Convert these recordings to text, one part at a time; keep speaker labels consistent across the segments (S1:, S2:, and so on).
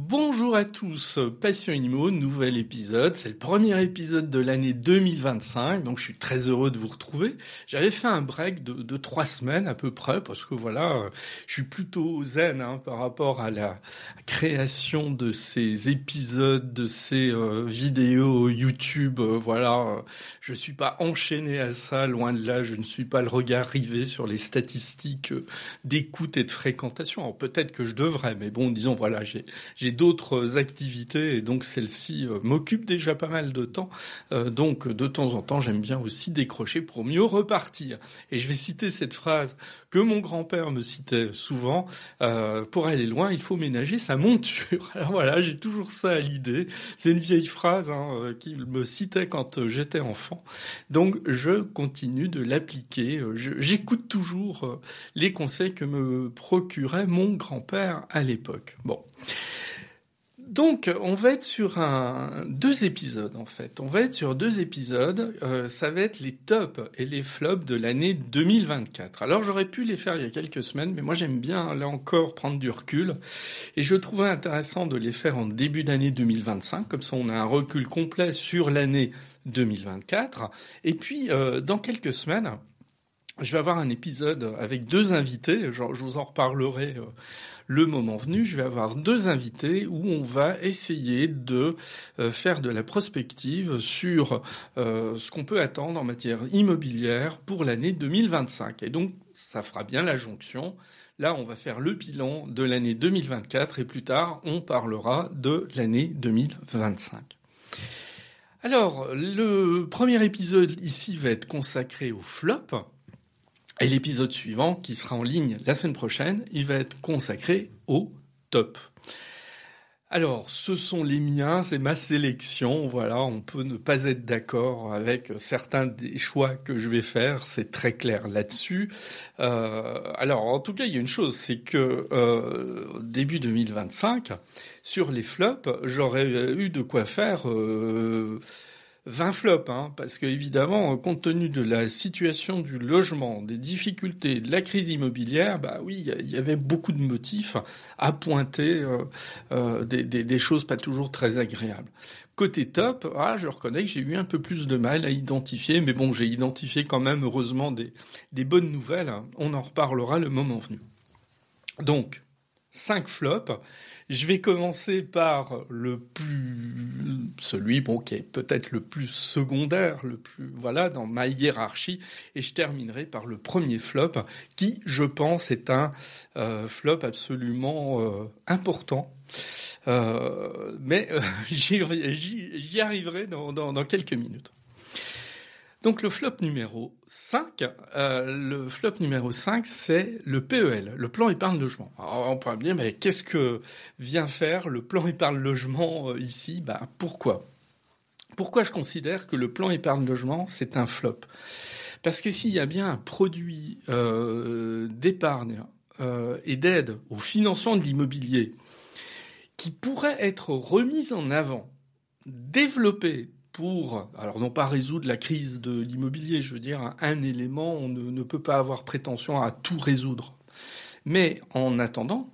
S1: Bonjour à tous, Passion Immo, nouvel épisode. C'est le premier épisode de l'année 2025, donc je suis très heureux de vous retrouver. J'avais fait un break de 3 semaines à peu près, parce que voilà, je suis plutôt zen par rapport à la création de ces épisodes, de ces vidéos YouTube. Voilà, je suis pas enchaîné à ça, loin de là. Je ne suis pas le regard rivé sur les statistiques d'écoute et de fréquentation. Alors peut-être que je devrais, mais bon, disons voilà, j'ai d'autres activités et donc celle-ci m'occupe déjà pas mal de temps. Donc de temps en temps, j'aime bien aussi décrocher pour mieux repartir. Et je vais citer cette phrase que mon grand-père me citait souvent. Pour aller loin, il faut ménager sa monture. Alors voilà, j'ai toujours ça à l'idée. C'est une vieille phrase qu'il me citait quand j'étais enfant. Donc je continue de l'appliquer. J'écoute toujours les conseils que me procurait mon grand-père à l'époque. Bon. Donc, on va être sur deux épisodes, en fait. On va être sur 2 épisodes. Ça va être les tops et les flops de l'année 2024. Alors, j'aurais pu les faire il y a quelques semaines, mais moi, j'aime bien, là encore, prendre du recul. Et je trouvais intéressant de les faire en début d'année 2025. Comme ça, on a un recul complet sur l'année 2024. Et puis, dans quelques semaines, je vais avoir un épisode avec 2 invités. Je vous en reparlerai le moment venu. Je vais avoir 2 invités où on va essayer de faire de la prospective sur ce qu'on peut attendre en matière immobilière pour l'année 2025. Et donc, ça fera bien la jonction. Là, on va faire le bilan de l'année 2024 et plus tard, on parlera de l'année 2025. Alors, le premier épisode ici va être consacré au flop. Et l'épisode suivant, qui sera en ligne la semaine prochaine, il va être consacré au top. Alors, ce sont les miens, c'est ma sélection, voilà, on peut ne pas être d'accord avec certains des choix que je vais faire, c'est très clair là-dessus. Alors, en tout cas, il y a une chose, c'est que début 2025, sur les flops, j'aurais eu de quoi faire 20 flops, parce que évidemment, compte tenu de la situation du logement, des difficultés, de la crise immobilière, bah oui, il y avait beaucoup de motifs à pointer des choses pas toujours très agréables. Côté top, je reconnais que j'ai eu un peu plus de mal à identifier, mais bon, j'ai identifié quand même heureusement des bonnes nouvelles. On en reparlera le moment venu. Donc, 5 flops. Je vais commencer par celui qui est peut-être le plus secondaire, dans ma hiérarchie, et je terminerai par le premier flop, qui, je pense, est un flop absolument important. Mais j'y arriverai dans quelques minutes. Donc le flop numéro 5, c'est le PEL, le plan épargne logement. Alors on pourrait me dire, mais qu'est-ce que vient faire le plan épargne logement ici ? Pourquoi ? Pourquoi je considère que le plan épargne logement, c'est un flop ? Parce que s'il y a bien un produit d'épargne et d'aide au financement de l'immobilier qui pourrait être remis en avant, développé, alors non pas résoudre la crise de l'immobilier, je veux dire, un élément, on ne peut pas avoir prétention à tout résoudre. Mais en attendant,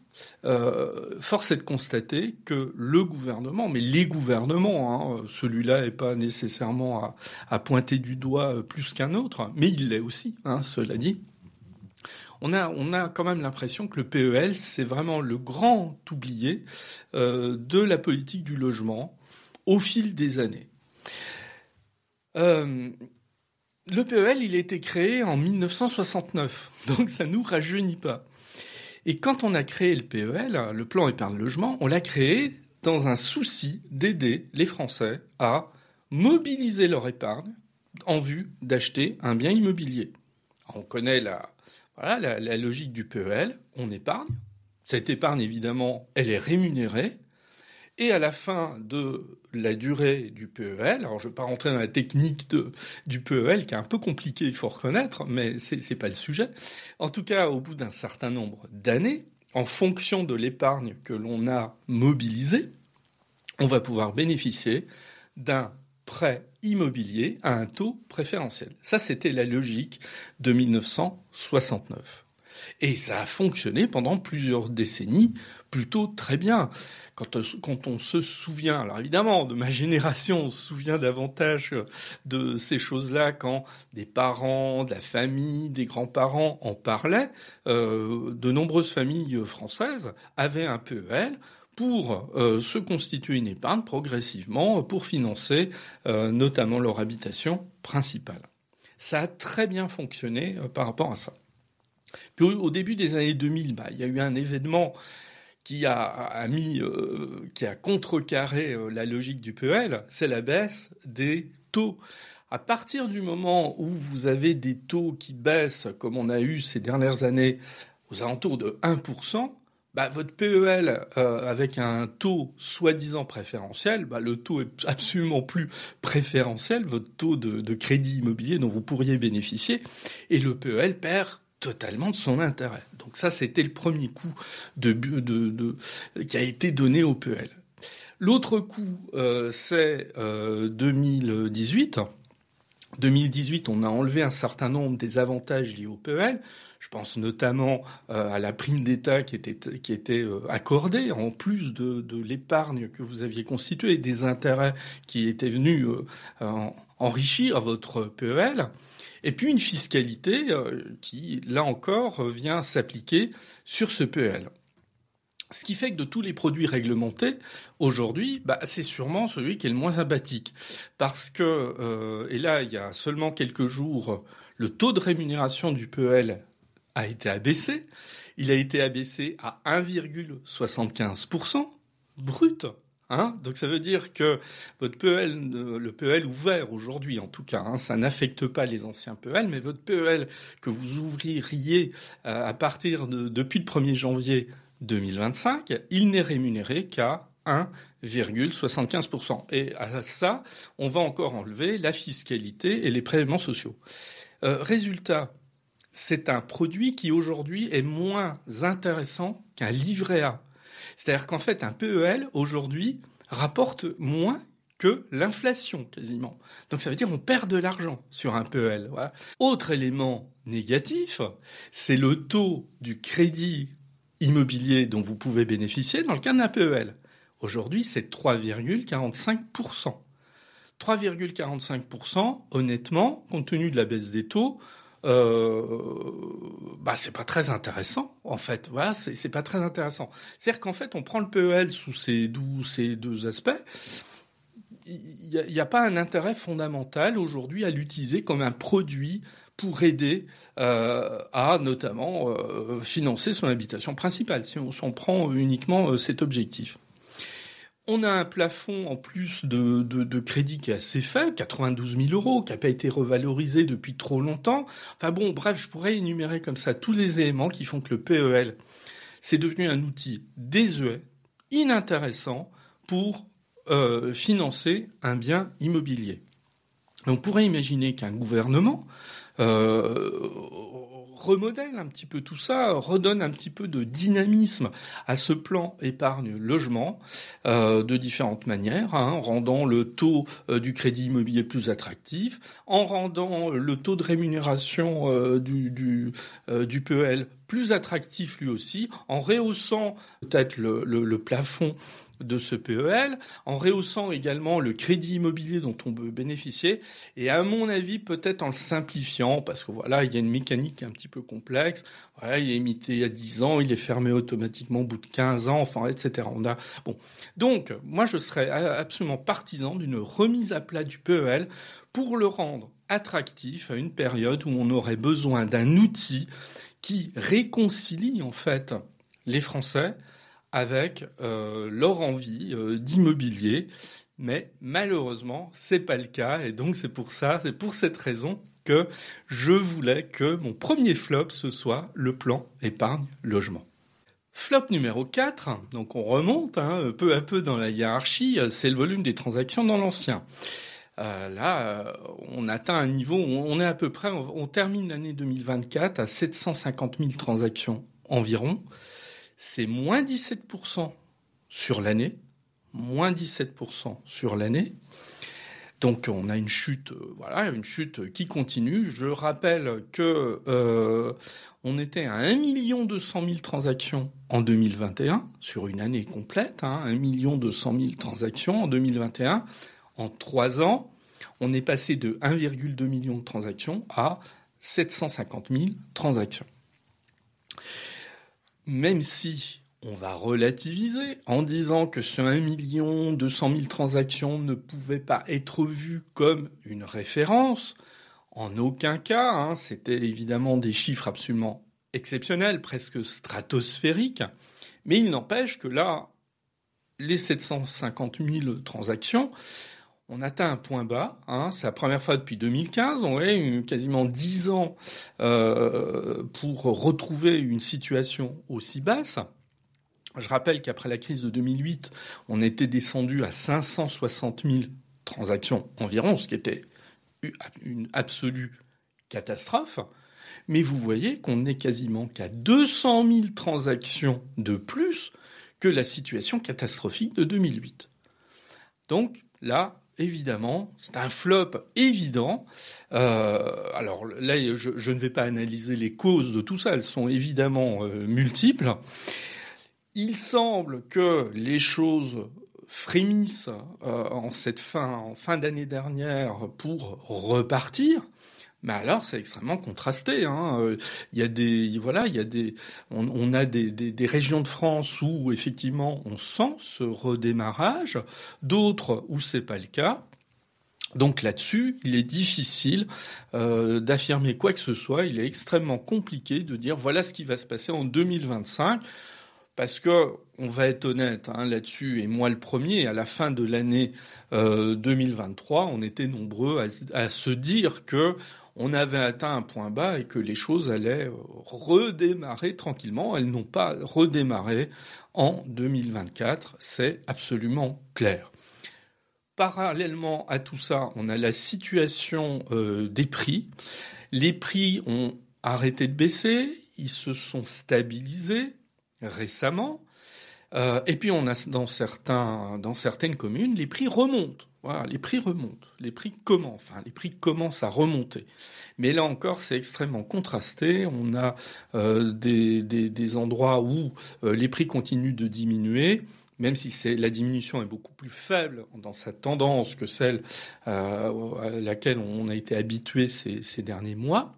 S1: force est de constater que le gouvernement, mais les gouvernements, celui-là n'est pas nécessairement à pointer du doigt plus qu'un autre, mais il l'est aussi, cela dit. On a quand même l'impression que le PEL, c'est vraiment le grand oublié de la politique du logement au fil des années. Le PEL, il a été créé en 1969, donc ça nous rajeunit pas. Et quand on a créé le PEL, le plan épargne logement, on l'a créé dans un souci d'aider les Français à mobiliser leur épargne en vue d'acheter un bien immobilier. On connaît la logique du PEL, on épargne. Cette épargne, évidemment, elle est rémunérée. Et à la fin de la durée du PEL, alors je ne vais pas rentrer dans la technique du PEL, qui est un peu compliquée, il faut reconnaître, mais c'est pas le sujet. En tout cas, au bout d'un certain nombre d'années, en fonction de l'épargne que l'on a mobilisée, on va pouvoir bénéficier d'un prêt immobilier à un taux préférentiel. Ça, c'était la logique de 1969. Et ça a fonctionné pendant plusieurs décennies plutôt très bien. Quand on se souvient, alors évidemment, de ma génération, on se souvient davantage de ces choses-là quand des parents, de la famille, des grands-parents en parlaient. De nombreuses familles françaises avaient un PEL pour se constituer une épargne progressivement pour financer notamment leur habitation principale. Ça a très bien fonctionné par rapport à ça. Puis au début des années 2000, il y a eu un événement qui a contrecarré la logique du PEL, c'est la baisse des taux. À partir du moment où vous avez des taux qui baissent, comme on a eu ces dernières années, aux alentours de 1%, votre PEL avec un taux soi-disant préférentiel, le taux est absolument plus préférentiel, votre taux de crédit immobilier dont vous pourriez bénéficier, et le PEL perd totalement de son intérêt. Donc ça, c'était le premier coup qui a été donné au PEL. L'autre coup, c'est 2018. 2018, on a enlevé un certain nombre des avantages liés au PEL. Je pense notamment à la prime d'État qui était accordée en plus de l'épargne que vous aviez constituée et des intérêts qui étaient venus enrichir votre PEL. Et puis une fiscalité qui, là encore, vient s'appliquer sur ce PEL. Ce qui fait que de tous les produits réglementés, aujourd'hui, c'est sûrement celui qui est le moins sympathique. Parce que, et là, il y a seulement quelques jours, le taux de rémunération du PEL a été abaissé. Il a été abaissé à 1,75% brut. Donc ça veut dire que votre PEL, le PEL ouvert aujourd'hui en tout cas, ça n'affecte pas les anciens PEL, mais votre PEL que vous ouvririez à partir depuis le 1er janvier 2025, il n'est rémunéré qu'à 1,75%. Et à ça, on va encore enlever la fiscalité et les prélèvements sociaux. Résultat, c'est un produit qui aujourd'hui est moins intéressant qu'un livret A. C'est-à-dire qu'en fait, un PEL, aujourd'hui, rapporte moins que l'inflation, quasiment. Donc ça veut dire qu'on perd de l'argent sur un PEL. Voilà. Autre élément négatif, c'est le taux du crédit immobilier dont vous pouvez bénéficier dans le cadre d'un PEL. Aujourd'hui, c'est 3,45%. 3,45%, honnêtement, compte tenu de la baisse des taux, c'est pas très intéressant en fait. Voilà, c'est pas très intéressant. C'est-à-dire qu'en fait, on prend le PEL sous ces deux aspects. Il n'y a pas un intérêt fondamental aujourd'hui à l'utiliser comme un produit pour aider à notamment financer son habitation principale, si on prend uniquement cet objectif. On a un plafond en plus de crédit qui est assez faible, 92 000 euros, qui n'a pas été revalorisé depuis trop longtemps. Enfin bon, bref, je pourrais énumérer comme ça tous les éléments qui font que le PEL, c'est devenu un outil désuet, inintéressant pour financer un bien immobilier. On pourrait imaginer qu'un gouvernement remodèle un petit peu tout ça, redonne un petit peu de dynamisme à ce plan épargne-logement de différentes manières, en rendant le taux du crédit immobilier plus attractif, en rendant le taux de rémunération du PEL plus attractif lui aussi, en rehaussant peut-être le plafond de ce PEL, en rehaussant également le crédit immobilier dont on peut bénéficier, et à mon avis peut-être en le simplifiant, parce que voilà, il y a une mécanique un petit peu complexe. Voilà, il est émité à 10 ans, il est fermé automatiquement au bout de 15 ans, enfin, etc. Donc, moi je serais absolument partisan d'une remise à plat du PEL pour le rendre attractif à une période où on aurait besoin d'un outil qui réconcilie en fait les Français avec leur envie d'immobilier, mais malheureusement, c'est pas le cas, et donc c'est pour cette raison que je voulais que mon premier flop, ce soit le plan épargne logement. Flop numéro 4, donc on remonte peu à peu dans la hiérarchie, c'est le volume des transactions dans l'ancien. On atteint un niveau où on est à peu près, on termine l'année 2024 à 750 000 transactions environ. C'est moins 17% sur l'année. Donc on a une chute, une chute qui continue. Je rappelle que on était à 1 200 000 transactions en 2021, sur une année complète, 1 200 000 transactions en 2021. En 3 ans, on est passé de 1,2 million de transactions à 750 000 transactions. Même si on va relativiser en disant que ce 1 200 000 transactions ne pouvait pas être vu comme une référence, en aucun cas, c'était évidemment des chiffres absolument exceptionnels, presque stratosphériques, mais il n'empêche que là, les 750 000 transactions, on atteint un point bas, c'est la première fois depuis 2015, on a eu quasiment 10 ans pour retrouver une situation aussi basse. Je rappelle qu'après la crise de 2008, on était descendu à 560 000 transactions environ, ce qui était une absolue catastrophe. Mais vous voyez qu'on n'est quasiment qu'à 200 000 transactions de plus que la situation catastrophique de 2008. Donc là, évidemment, c'est un flop évident. Alors là, je ne vais pas analyser les causes de tout ça, elles sont évidemment multiples. Il semble que les choses frémissent en fin d'année dernière pour repartir. Mais alors, c'est extrêmement contrasté. Il y a on a des régions de France où effectivement on sent ce redémarrage, d'autres où c'est pas le cas. Donc là-dessus, il est difficile d'affirmer quoi que ce soit. Il est extrêmement compliqué de dire voilà ce qui va se passer en 2025. Parce que, on va être honnête là-dessus, et moi le premier, à la fin de l'année 2023, on était nombreux à se dire que on avait atteint un point bas et que les choses allaient redémarrer tranquillement. Elles n'ont pas redémarré en 2024, c'est absolument clair. Parallèlement à tout ça, on a la situation des prix. Les prix ont arrêté de baisser, ils se sont stabilisés récemment, et puis on a dans certaines communes, les prix remontent. Voilà, les prix remontent. Les prix commencent à remonter. Mais là encore, c'est extrêmement contrasté. On a des endroits où les prix continuent de diminuer, même si la diminution est beaucoup plus faible dans sa tendance que celle à laquelle on a été habitué ces derniers mois.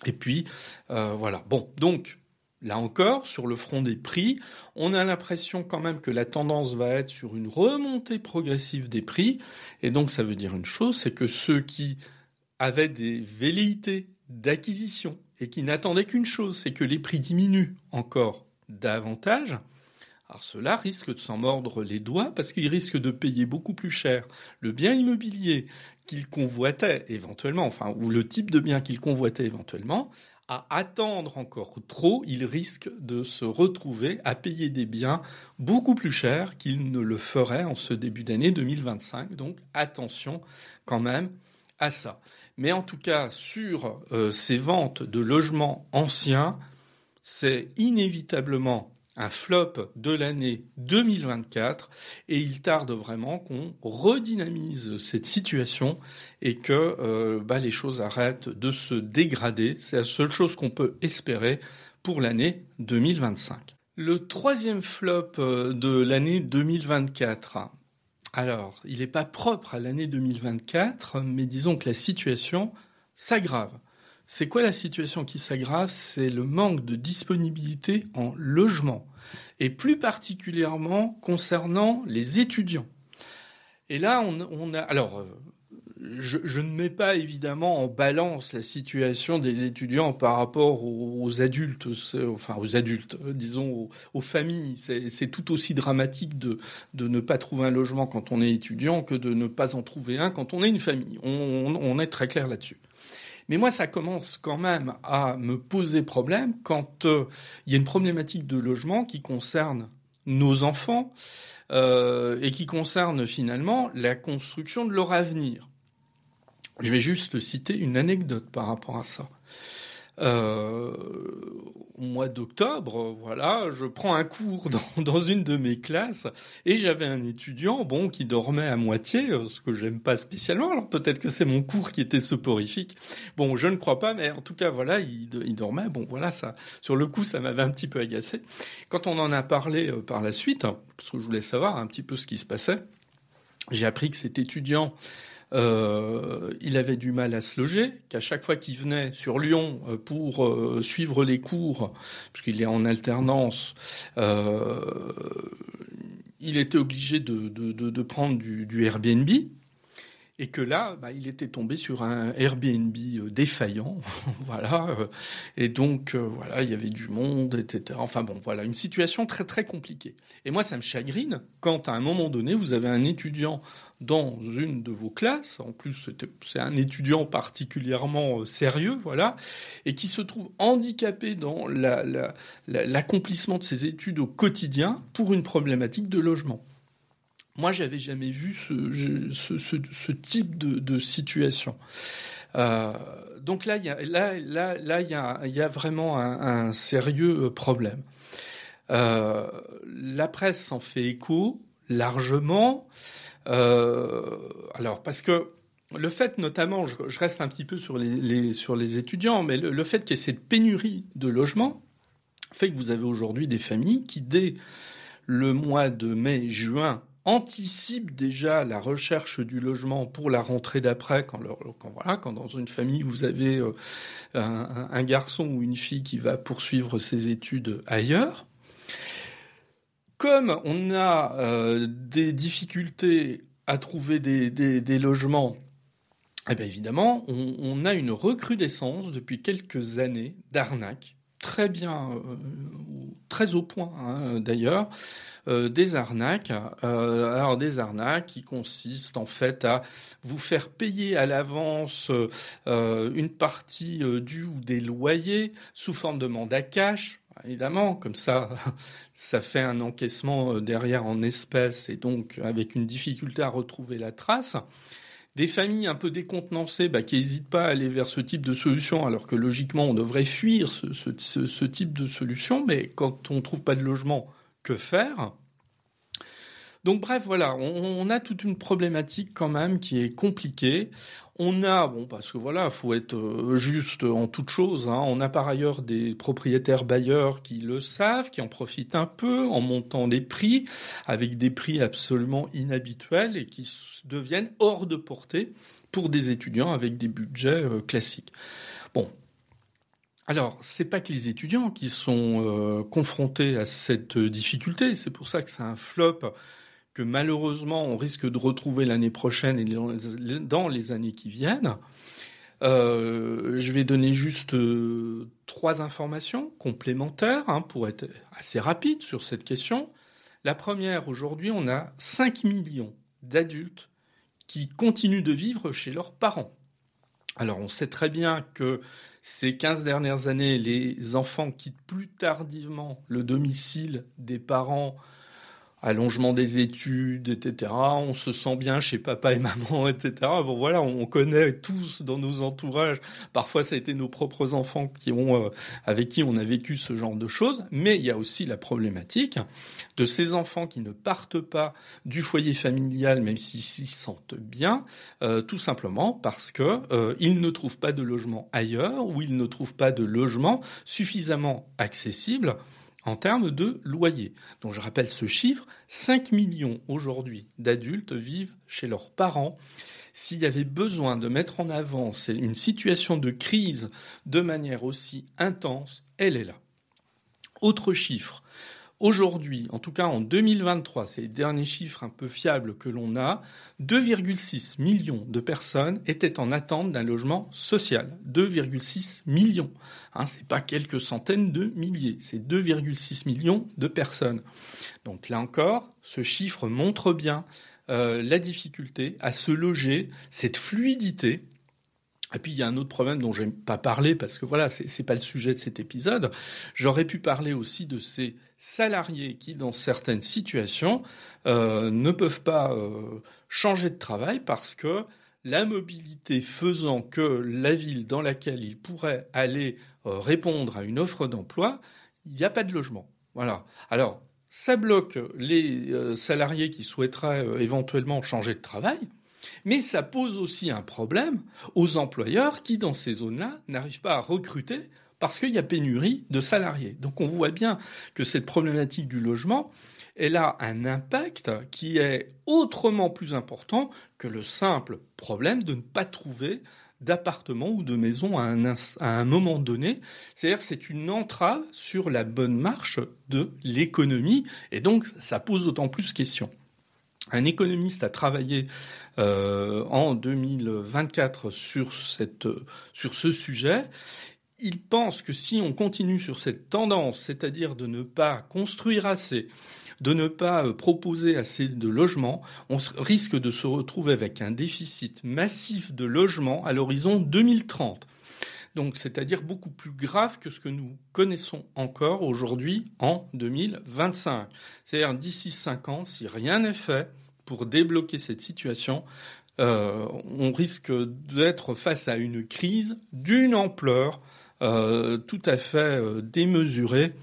S1: Et puis, voilà. Bon, donc, là encore, sur le front des prix, on a l'impression quand même que la tendance va être sur une remontée progressive des prix. Et donc, ça veut dire une chose, c'est que ceux qui avaient des velléités d'acquisition et qui n'attendaient qu'une chose, c'est que les prix diminuent encore davantage, alors ceux-là risquent de s'en mordre les doigts parce qu'ils risquent de payer beaucoup plus cher le bien immobilier qu'ils convoitaient éventuellement, ou le type de bien qu'ils convoitaient éventuellement. À attendre encore trop, ils risquent de se retrouver à payer des biens beaucoup plus chers qu'ils ne le feraient en ce début d'année 2025. Donc attention quand même à ça. Mais en tout cas, sur ces ventes de logements anciens, c'est inévitablement un flop de l'année 2024 et il tarde vraiment qu'on redynamise cette situation et que les choses arrêtent de se dégrader. C'est la seule chose qu'on peut espérer pour l'année 2025. Le troisième flop de l'année 2024. Alors, il n'est pas propre à l'année 2024, mais disons que la situation s'aggrave. C'est quoi la situation qui s'aggrave ? C'est le manque de disponibilité en logement, et plus particulièrement concernant les étudiants. Et là, on a... Alors, je ne mets pas évidemment en balance la situation des étudiants par rapport aux adultes, disons aux familles. C'est tout aussi dramatique de ne pas trouver un logement quand on est étudiant que de ne pas en trouver un quand on est une famille. On est très clair là-dessus. Mais moi, ça commence quand même à me poser problème quand il y a une problématique de logement qui concerne nos enfants et qui concerne finalement la construction de leur avenir. Je vais juste citer une anecdote par rapport à ça. Euh, au mois d'octobre, voilà, je prends un cours dans une de mes classes et j'avais un étudiant, bon, qui dormait à moitié, ce que j'aime pas spécialement. Alors peut-être que c'est mon cours qui était soporifique. Bon, je ne crois pas, mais en tout cas, voilà, il dormait. Bon, voilà, ça, sur le coup, ça m'avait un petit peu agacé. Quand on en a parlé par la suite, parce que je voulais savoir un petit peu ce qui se passait, j'ai appris que cet étudiant il avait du mal à se loger, qu'à chaque fois qu'il venait sur Lyon pour suivre les cours, puisqu'il est en alternance, il était obligé de prendre du Airbnb. Et que là, il était tombé sur un Airbnb défaillant, voilà. Et donc, voilà, il y avait du monde, etc. Enfin bon, voilà, une situation très très compliquée. Et moi, ça me chagrine quand, à un moment donné, vous avez un étudiant dans une de vos classes, en plus c'est un étudiant particulièrement sérieux, voilà, et qui se trouve handicapé dans l'accomplissement de ses études au quotidien pour une problématique de logement. Moi, j'avais jamais vu ce type de situation. Donc là, il y a vraiment un sérieux problème. La presse s'en fait écho largement. Alors, parce que le fait, notamment, je reste un petit peu sur les étudiants, mais le fait qu'il y ait cette pénurie de logements fait que vous avez aujourd'hui des familles qui, dès le mois de mai-juin, anticipe déjà la recherche du logement pour la rentrée d'après, quand dans une famille vous avez un garçon ou une fille qui va poursuivre ses études ailleurs. Comme on a des difficultés à trouver des logements, eh bien évidemment, on a une recrudescence depuis quelques années d'arnaques, très bien, très au point d'ailleurs, des arnaques. Alors des arnaques qui consistent en fait à vous faire payer à l'avance une partie du ou des loyers sous forme de mandat cash. Évidemment, comme ça fait un encaissement derrière en espèces et donc avec une difficulté à retrouver la trace. Des familles un peu décontenancées qui n'hésitent pas à aller vers ce type de solution, alors que logiquement on devrait fuir ce type de solution, mais quand on ne trouve pas de logement, que faire ? Donc bref, voilà, on a toute une problématique quand même qui est compliquée. On a, parce que voilà, faut être juste en toute chose, on a par ailleurs des propriétaires bailleurs qui le savent, qui en profitent un peu en montant les prix, avec des prix absolument inhabituels et qui deviennent hors de portée pour des étudiants avec des budgets classiques. Bon. Alors, c'est pas que les étudiants qui sont confrontés à cette difficulté, c'est pour ça que c'est un flop que malheureusement on risque de retrouver l'année prochaine et dans les années qui viennent. Je vais donner juste 3 informations complémentaires pour être assez rapide sur cette question. La première, aujourd'hui, on a 5 millions d'adultes qui continuent de vivre chez leurs parents. Alors on sait très bien que ces 15 dernières années, les enfants quittent plus tardivement le domicile des parents, allongement des études, etc. On se sent bien chez papa et maman, etc. Bon voilà, on connaît tous dans nos entourages. Parfois, ça a été nos propres enfants avec qui on a vécu ce genre de choses. Mais il y a aussi la problématique de ces enfants qui ne partent pas du foyer familial, même s'ils s'y sentent bien, tout simplement parce que ils ne trouvent pas de logement ailleurs ou ils ne trouvent pas de logement suffisamment accessible en termes de loyer. Donc je rappelle ce chiffre, 5 millions aujourd'hui d'adultes vivent chez leurs parents. S'il y avait besoin de mettre en avant une situation de crise de manière aussi intense, elle est là. Autre chiffre, aujourd'hui, en tout cas en 2023, c'est les derniers chiffres un peu fiables que l'on a, 2,6 millions de personnes étaient en attente d'un logement social. 2,6 millions. C'est pas quelques centaines de milliers, c'est 2,6 millions de personnes. Donc là encore, ce chiffre montre bien la difficulté à se loger, cette fluidité. Et puis il y a un autre problème dont je n'aime pas parler parce que voilà, c'est pas le sujet de cet épisode. J'aurais pu parler aussi de ces salariés qui, dans certaines situations, ne peuvent pas changer de travail parce que la mobilité faisant que la ville dans laquelle ils pourraient aller répondre à une offre d'emploi, il n'y a pas de logement. Voilà. Alors, ça bloque les salariés qui souhaiteraient éventuellement changer de travail, mais ça pose aussi un problème aux employeurs qui, dans ces zones-là, n'arrivent pas à recruter parce qu'il y a pénurie de salariés. Donc on voit bien que cette problématique du logement, elle a un impact qui est autrement plus important que le simple problème de ne pas trouver d'appartement ou de maison à un moment donné. C'est-à-dire c'est une entrave sur la bonne marche de l'économie et donc ça pose d'autant plus question. Un économiste a travaillé en 2024 sur ce sujet. Il pense que si on continue sur cette tendance, c'est-à-dire de ne pas construire assez, de ne pas proposer assez de logements, on risque de se retrouver avec un déficit massif de logements à l'horizon 2030. Donc, c'est-à-dire beaucoup plus grave que ce que nous connaissons encore aujourd'hui en 2025. C'est-à-dire d'ici 5 ans, si rien n'est fait pour débloquer cette situation, on risque d'être face à une crise d'une ampleur tout à fait démesurée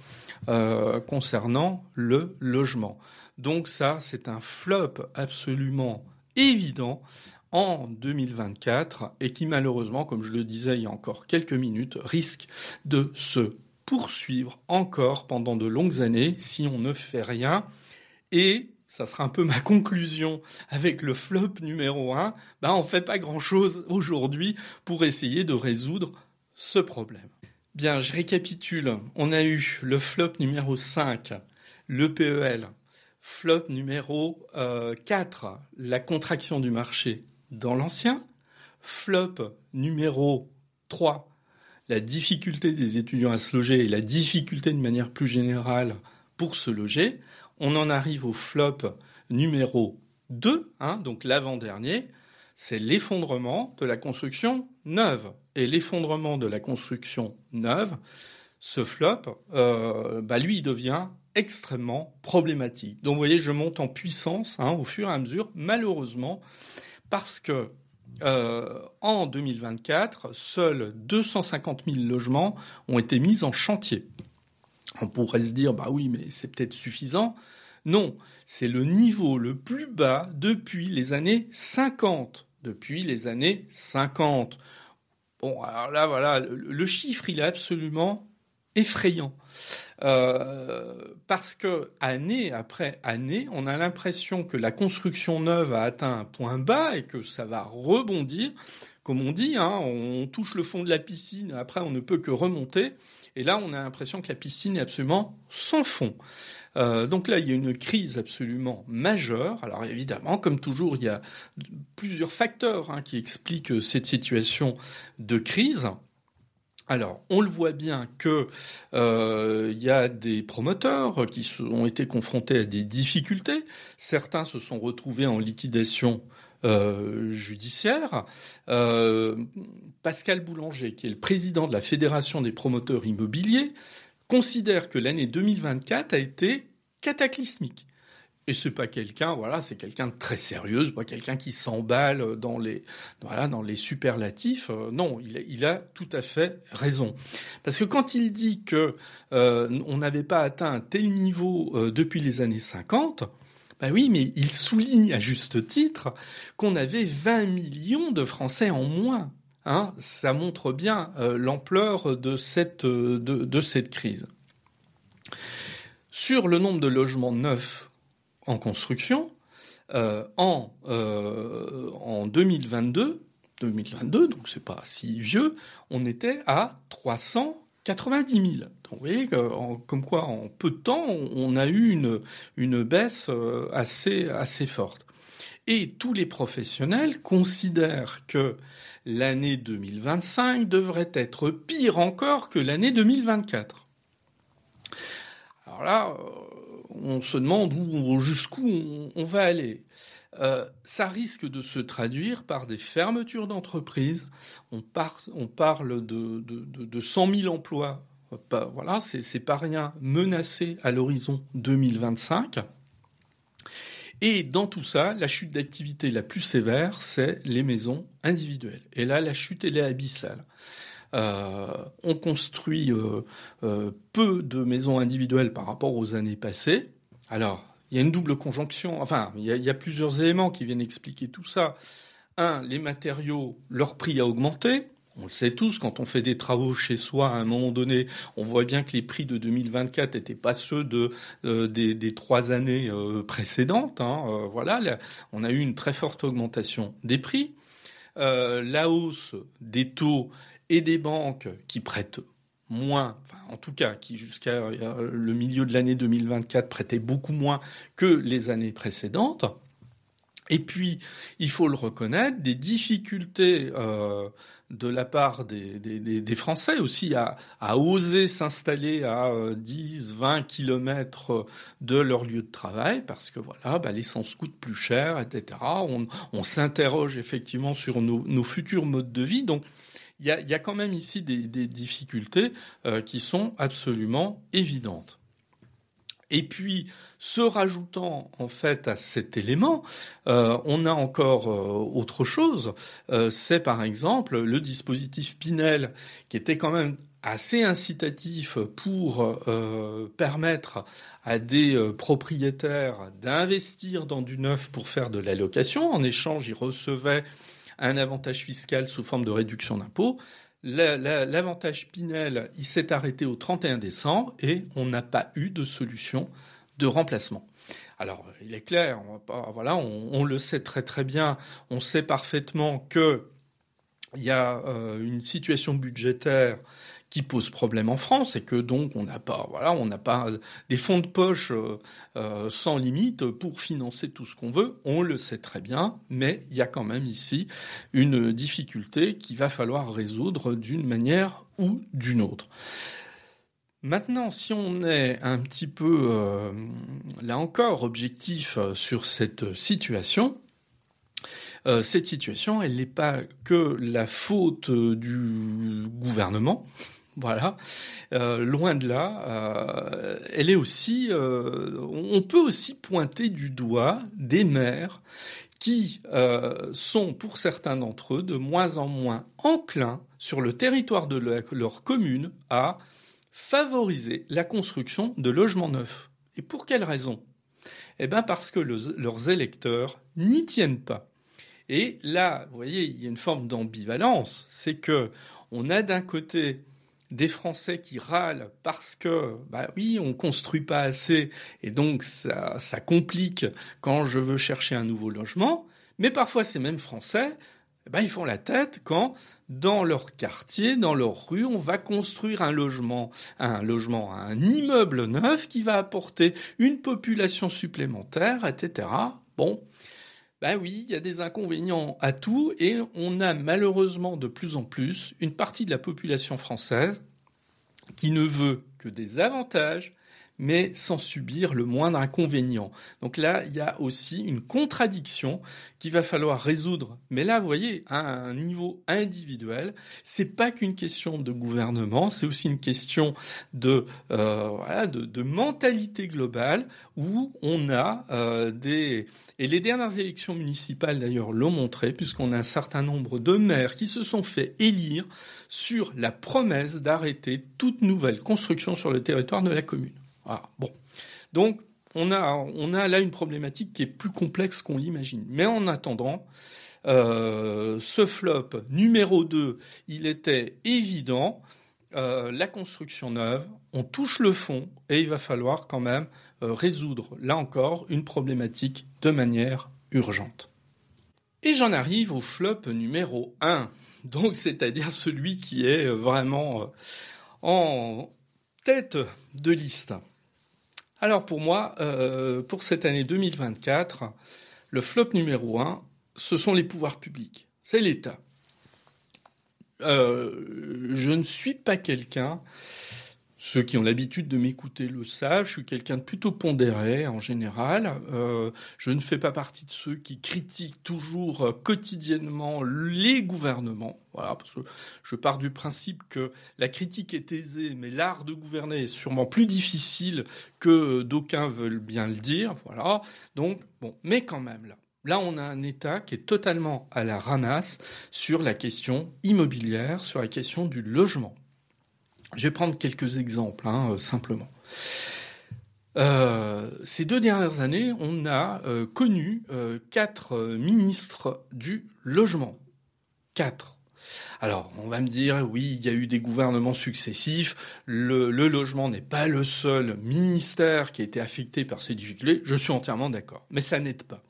S1: concernant le logement. Donc ça, c'est un flop absolument évident en 2024 et qui malheureusement, comme je le disais il y a encore quelques minutes, risque de se poursuivre encore pendant de longues années si on ne fait rien. Et ça sera un peu ma conclusion avec le flop numéro 1, on ne fait pas grand-chose aujourd'hui pour essayer de résoudre ce problème. Bien, je récapitule. On a eu le flop numéro 5, le PEL. Flop numéro 4, la contraction du marché dans l'ancien. Flop numéro 3, la difficulté des étudiants à se loger et la difficulté de manière plus générale pour se loger. On en arrive au flop numéro 2, donc l'avant-dernier, c'est l'effondrement de la construction neuve. Et l'effondrement de la construction neuve, ce flop, lui, il devient extrêmement problématique. Donc vous voyez, je monte en puissance au fur et à mesure, malheureusement, parce que en 2024, seuls 250 000 logements ont été mis en chantier. On pourrait se dire, oui, mais c'est peut-être suffisant. Non, c'est le niveau le plus bas depuis les années 50. Depuis les années 50. Bon, alors là, voilà, le chiffre, il est absolument effrayant. Parce que année après année, on a l'impression que la construction neuve a atteint un point bas et que ça va rebondir. Comme on dit, on touche le fond de la piscine, après on ne peut que remonter. Et là, on a l'impression que la piscine est absolument sans fond. Donc là, il y a une crise absolument majeure. Alors évidemment, comme toujours, il y a plusieurs facteurs qui expliquent cette situation de crise. Alors, on le voit bien que y a des promoteurs qui ont été confrontés à des difficultés. Certains se sont retrouvés en liquidation judiciaire. Pascal Boulanger, qui est le président de la Fédération des promoteurs immobiliers, considère que l'année 2024 a été cataclysmique. Et c'est pas quelqu'un, c'est quelqu'un de très sérieux, c'est pas quelqu'un qui s'emballe dans les superlatifs. Non, il a tout à fait raison. Parce que quand il dit que on n'avait pas atteint un tel niveau depuis les années 50, oui, mais il souligne à juste titre qu'on avait 20 millions de Français en moins. Ça montre bien l'ampleur de cette crise. Sur le nombre de logements neufs en construction, en 2022, donc c'est pas si vieux, on était à 390 000. Donc vous voyez, comme quoi en peu de temps, on a eu une baisse assez forte. Et tous les professionnels considèrent que l'année 2025 devrait être pire encore que l'année 2024. Alors là, on se demande jusqu'où on va aller. Ça risque de se traduire par des fermetures d'entreprises. On parle de 100 000 emplois. C'est pas rien menacé à l'horizon 2025. Et dans tout ça, la chute d'activité la plus sévère, c'est les maisons individuelles. Et là, la chute, elle est abyssale. On construit peu de maisons individuelles par rapport aux années passées. Alors, il y a une double conjonction. Enfin, il y a plusieurs éléments qui viennent expliquer tout ça. Un, les matériaux, leur prix a augmenté. On le sait tous, quand on fait des travaux chez soi, à un moment donné, on voit bien que les prix de 2024 n'étaient pas ceux des 3 années précédentes. Voilà, là, on a eu une très forte augmentation des prix. La hausse des taux et des banques qui prêtent moins, enfin, en tout cas, qui jusqu'à le milieu de l'année 2024 prêtaient beaucoup moins que les années précédentes. Et puis, il faut le reconnaître, des difficultés de la part des Français aussi à oser s'installer à 10, 20 kilomètres de leur lieu de travail, parce que voilà, l'essence coûte plus cher, etc. On s'interroge effectivement sur nos futurs modes de vie. Donc, il y a quand même ici des difficultés qui sont absolument évidentes. Et puis, se rajoutant en fait à cet élément, on a encore autre chose. C'est par exemple le dispositif Pinel, qui était quand même assez incitatif pour permettre à des propriétaires d'investir dans du neuf pour faire de la location. En échange, ils recevaient un avantage fiscal sous forme de réduction d'impôt. L'avantage Pinel, il s'est arrêté au 31 décembre et on n'a pas eu de solution de remplacement. Alors, il est clair, on le sait très très bien, on sait parfaitement que il y a une situation budgétaire qui pose problème en France et que donc on n'a pas des fonds de poche sans limite pour financer tout ce qu'on veut. On le sait très bien, mais il y a quand même ici une difficulté qu'il va falloir résoudre d'une manière ou d'une autre. Maintenant, si on est un petit peu, là encore, objectif sur cette situation, elle n'est pas que la faute du gouvernement. Voilà, loin de là, elle est aussi. On peut aussi pointer du doigt des maires qui sont, pour certains d'entre eux, de moins en moins enclins sur le territoire de leur commune à favoriser la construction de logements neufs. Et pour quelle raison ? Eh bien parce que leurs électeurs n'y tiennent pas. Et là, vous voyez, il y a une forme d'ambivalence. C'est que on a d'un côté des Français qui râlent parce que, on construit pas assez et donc ça complique quand je veux chercher un nouveau logement. Mais parfois, ces mêmes Français, ils font la tête quand, dans leur quartier, dans leur rue, on va construire un immeuble neuf qui va apporter une population supplémentaire, etc. Bon. Oui, il y a des inconvénients à tout et on a malheureusement de plus en plus une partie de la population française qui ne veut que des avantages mais sans subir le moindre inconvénient. Donc là, il y a aussi une contradiction qu'il va falloir résoudre. Mais là, vous voyez, à un niveau individuel, c'est pas qu'une question de gouvernement, c'est aussi une question de mentalité globale où on a Et les dernières élections municipales, d'ailleurs, l'ont montré, puisqu'on a un certain nombre de maires qui se sont fait élire sur la promesse d'arrêter toute nouvelle construction sur le territoire de la commune. Voilà. Bon. Donc, on a là une problématique qui est plus complexe qu'on l'imagine. Mais en attendant, ce flop numéro 2, il était évident. La construction neuve, on touche le fond et il va falloir quand même résoudre, là encore, une problématique de manière urgente. Et j'en arrive au flop numéro 1, donc c'est-à-dire celui qui est vraiment en tête de liste. Alors pour moi, pour cette année 2024, le flop numéro 1, ce sont les pouvoirs publics, c'est l'État. Je ne suis pas quelqu'un, ceux qui ont l'habitude de m'écouter le savent, je suis quelqu'un de plutôt pondéré en général. Je ne fais pas partie de ceux qui critiquent toujours quotidiennement les gouvernements. Voilà, parce que je pars du principe que la critique est aisée, mais l'art de gouverner est sûrement plus difficile que d'aucuns veulent bien le dire. Voilà. Donc, bon, mais quand même Là, on a un État qui est totalement à la ramasse sur la question immobilière, sur la question du logement. Je vais prendre quelques exemples, simplement. Ces 2 dernières années, on a connu 4 ministres du logement. 4. Alors, on va me dire, oui, il y a eu des gouvernements successifs, le logement n'est pas le seul ministère qui a été affecté par ces difficultés, je suis entièrement d'accord, mais ça n'aide pas.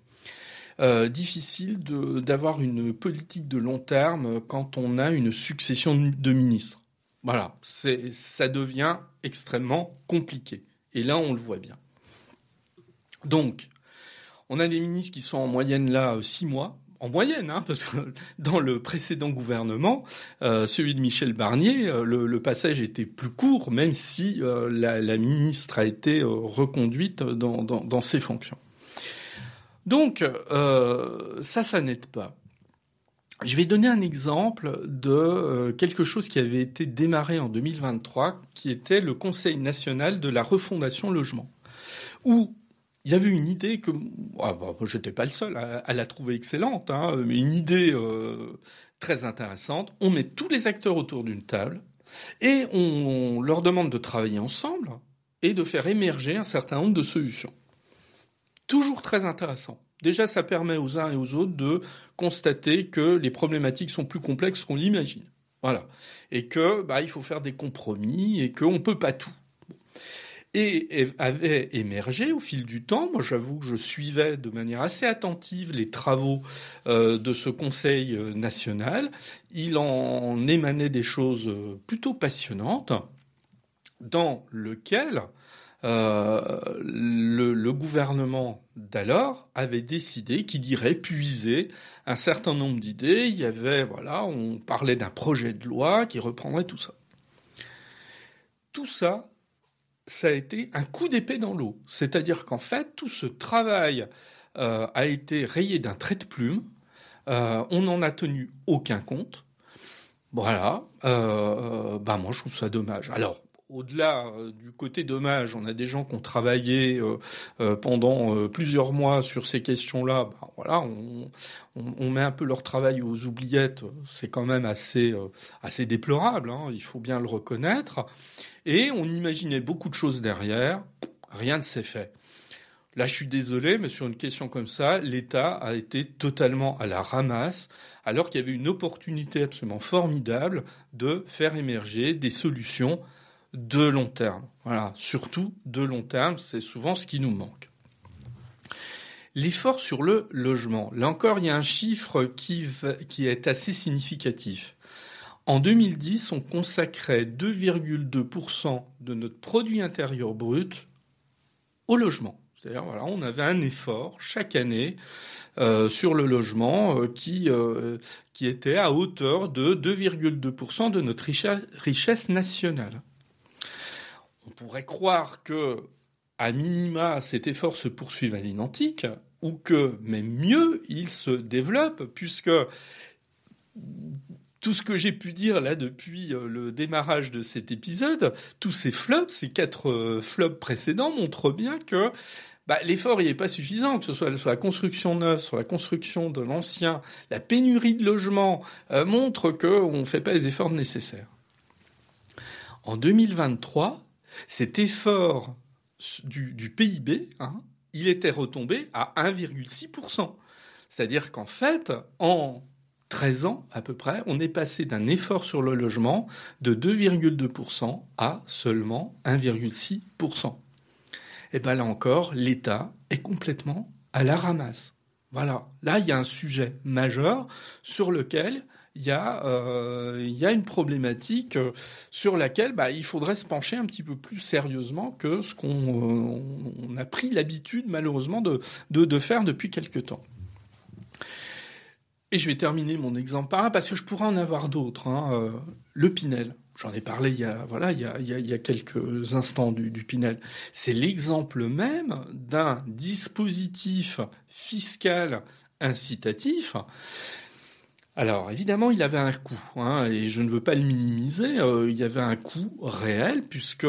S1: Difficile d'avoir une politique de long terme quand on a une succession de ministres. Voilà, ça devient extrêmement compliqué. Et là, on le voit bien. Donc, on a des ministres qui sont en moyenne là 6 mois. En moyenne, parce que dans le précédent gouvernement, celui de Michel Barnier, le passage était plus court, même si la ministre a été reconduite dans ses fonctions. Donc, ça n'aide pas. Je vais donner un exemple de quelque chose qui avait été démarré en 2023, qui était le Conseil national de la refondation logement, où il y avait une idée que j'étais pas le seul à la trouver excellente, mais une idée très intéressante. On met tous les acteurs autour d'une table et on leur demande de travailler ensemble et de faire émerger un certain nombre de solutions. Toujours très intéressant. Déjà, ça permet aux uns et aux autres de constater que les problématiques sont plus complexes qu'on l'imagine. Voilà. Et que il faut faire des compromis et qu'on peut pas tout. Et avait émergé au fil du temps, moi j'avoue que je suivais de manière assez attentive les travaux de ce Conseil national, il en émanait des choses plutôt passionnantes, dans lequel le gouvernement d'alors avait décidé qu'il irait puiser un certain nombre d'idées. Il y avait, on parlait d'un projet de loi qui reprendrait tout ça. Tout ça, ça a été un coup d'épée dans l'eau. C'est-à-dire qu'en fait, tout ce travail a été rayé d'un trait de plume. On n'en a tenu aucun compte. Voilà. Moi, je trouve ça dommage. Alors, au-delà du côté dommage, on a des gens qui ont travaillé pendant plusieurs mois sur ces questions-là. On met un peu leur travail aux oubliettes. C'est quand même assez déplorable, il faut bien le reconnaître. Et on imaginait beaucoup de choses derrière. Rien ne s'est fait. Là, je suis désolé, mais sur une question comme ça, l'État a été totalement à la ramasse, alors qu'il y avait une opportunité absolument formidable de faire émerger des solutions de long terme. Voilà, surtout de long terme, c'est souvent ce qui nous manque. L'effort sur le logement. Là encore, il y a un chiffre qui est assez significatif. En 2010, on consacrait 2,2% de notre produit intérieur brut au logement. C'est-à-dire, on avait un effort chaque année sur le logement qui était à hauteur de 2,2% de notre richesse nationale. On pourrait croire que, à minima, cet effort se poursuive à l'identique, ou que, même mieux, il se développe, puisque tout ce que j'ai pu dire là depuis le démarrage de cet épisode, tous ces flops, ces 4 flops précédents montrent bien que l'effort n'est pas suffisant, que ce soit sur la construction neuve, sur la construction de l'ancien, la pénurie de logements montre qu'on ne fait pas les efforts nécessaires. En 2023, cet effort du PIB, il était retombé à 1,6%. C'est-à-dire qu'en fait, en 13 ans à peu près, on est passé d'un effort sur le logement de 2,2% à seulement 1,6%. Et là encore, l'État est complètement à la ramasse. Voilà. Là, il y a un sujet majeur sur lequel il y a une problématique sur laquelle il faudrait se pencher un petit peu plus sérieusement que ce qu'on a pris l'habitude malheureusement de faire depuis quelque temps. Et je vais terminer mon exemple par là parce que je pourrais en avoir d'autres. Le Pinel. J'en ai parlé il y a quelques instants du Pinel. C'est l'exemple même d'un dispositif fiscal incitatif. Alors, évidemment, il avait un coût, et je ne veux pas le minimiser. Il y avait un coût réel, puisque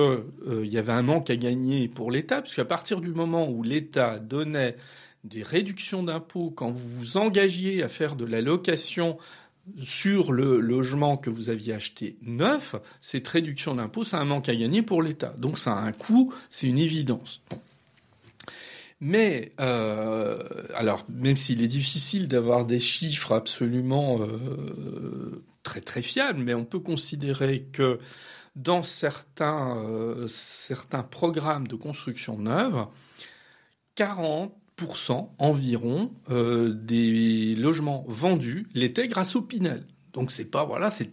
S1: il y avait un manque à gagner pour l'État, puisqu'à partir du moment où l'État donnait des réductions d'impôts quand vous vous engagiez à faire de la location sur le logement que vous aviez acheté neuf, cette réduction d'impôt, c'est un manque à gagner pour l'État. Donc ça a un coût, c'est une évidence. Bon. Mais, alors, même s'il est difficile d'avoir des chiffres absolument très très fiables, mais on peut considérer que dans certains programmes de construction neuve, 40% environ des logements vendus l'étaient grâce au Pinel. Donc c'était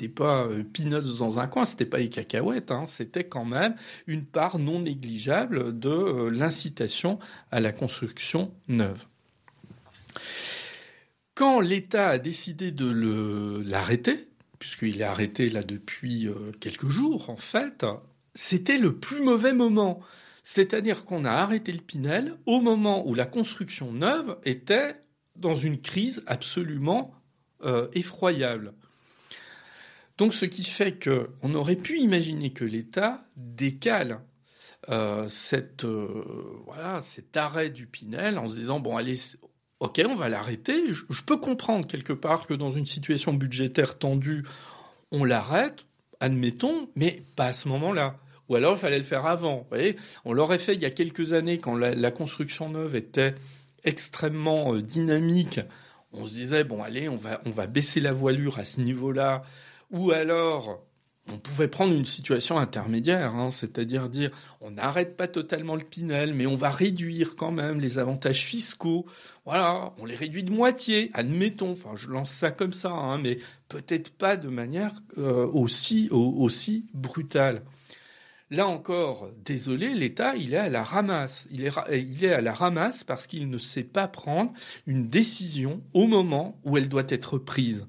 S1: pas peanuts dans un coin, c'était pas les cacahuètes, c'était quand même une part non négligeable de l'incitation à la construction neuve. Quand l'État a décidé de l'arrêter, puisqu'il est arrêté là depuis quelques jours en fait, c'était le plus mauvais moment. C'est-à-dire qu'on a arrêté le Pinel au moment où la construction neuve était dans une crise absolument effroyable. Donc ce qui fait qu'on aurait pu imaginer que l'État décale cet arrêt du Pinel en se disant bon allez, ok, on va l'arrêter. Je peux comprendre quelque part que dans une situation budgétaire tendue, on l'arrête, admettons, mais pas à ce moment-là. Ou alors, il fallait le faire avant. Vous voyez, on l'aurait fait il y a quelques années quand la construction neuve était extrêmement dynamique. On se disait, bon, allez, on va baisser la voilure à ce niveau-là. Ou alors, on pouvait prendre une situation intermédiaire, c'est-à-dire dire, on n'arrête pas totalement le Pinel, mais on va réduire quand même les avantages fiscaux. Voilà, on les réduit de moitié, admettons. Enfin, je lance ça comme ça, mais peut-être pas de manière aussi brutale. Là encore, désolé, l'État, il est à la ramasse. Il est à la ramasse parce qu'il ne sait pas prendre une décision au moment où elle doit être prise.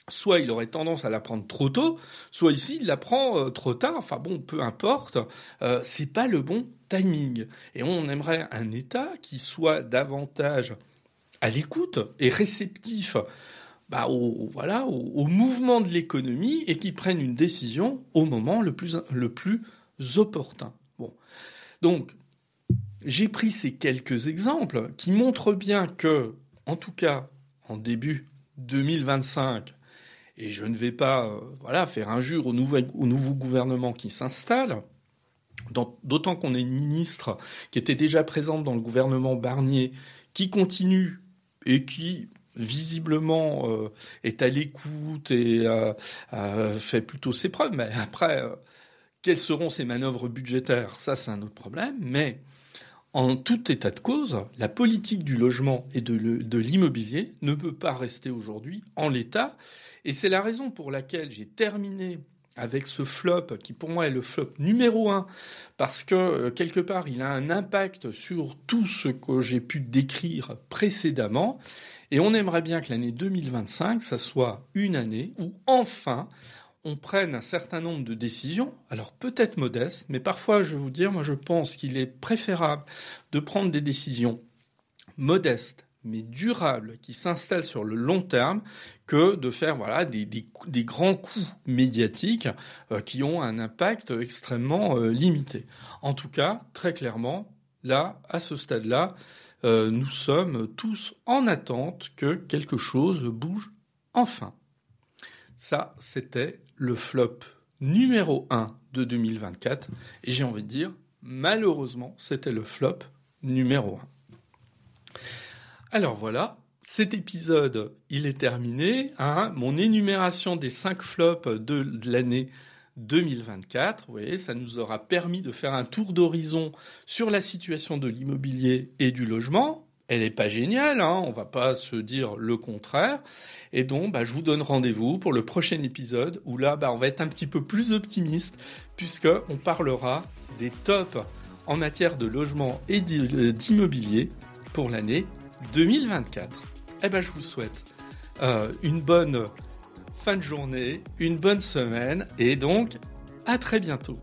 S1: Soit il aurait tendance à la prendre trop tôt, soit ici, il la prend trop tard. Enfin bon, peu importe, c'est pas le bon timing. Et on aimerait un État qui soit davantage à l'écoute et réceptif au mouvement de l'économie et qui prennent une décision au moment le plus opportun. Bon. Donc, j'ai pris ces quelques exemples qui montrent bien que, en tout cas, en début 2025, et je ne vais pas faire injure au nouveau gouvernement qui s'installe, d'autant qu'on a une ministre qui était déjà présente dans le gouvernement Barnier, qui continue et qui visiblement est à l'écoute et fait plutôt ses preuves. Mais après, quelles seront ses manœuvres budgétaires ? Ça, c'est un autre problème. Mais en tout état de cause, la politique du logement et de l'immobilier ne peut pas rester aujourd'hui en l'état. Et c'est la raison pour laquelle j'ai terminé avec ce flop qui pour moi est le flop numéro 1 parce que quelque part il a un impact sur tout ce que j'ai pu décrire précédemment et on aimerait bien que l'année 2025 ça soit une année où enfin on prenne un certain nombre de décisions, alors peut-être modestes, mais parfois je vais vous dire, moi je pense qu'il est préférable de prendre des décisions modestes mais durables, qui s'installent sur le long terme, que de faire des grands coups médiatiques qui ont un impact extrêmement limité. En tout cas, très clairement, là, à ce stade-là, nous sommes tous en attente que quelque chose bouge enfin. Ça, c'était le flop numéro 1 de 2024. Et j'ai envie de dire, malheureusement, c'était le flop numéro 1. Alors voilà, cet épisode, il est terminé. Mon énumération des 5 flops de l'année 2024. Vous voyez, ça nous aura permis de faire un tour d'horizon sur la situation de l'immobilier et du logement. Elle n'est pas géniale, on va pas se dire le contraire. Et donc, je vous donne rendez-vous pour le prochain épisode où là, on va être un petit peu plus optimiste puisqu'on parlera des tops en matière de logement et d'immobilier pour l'année 2024. Je vous souhaite une bonne fin de journée, une bonne semaine et donc à très bientôt.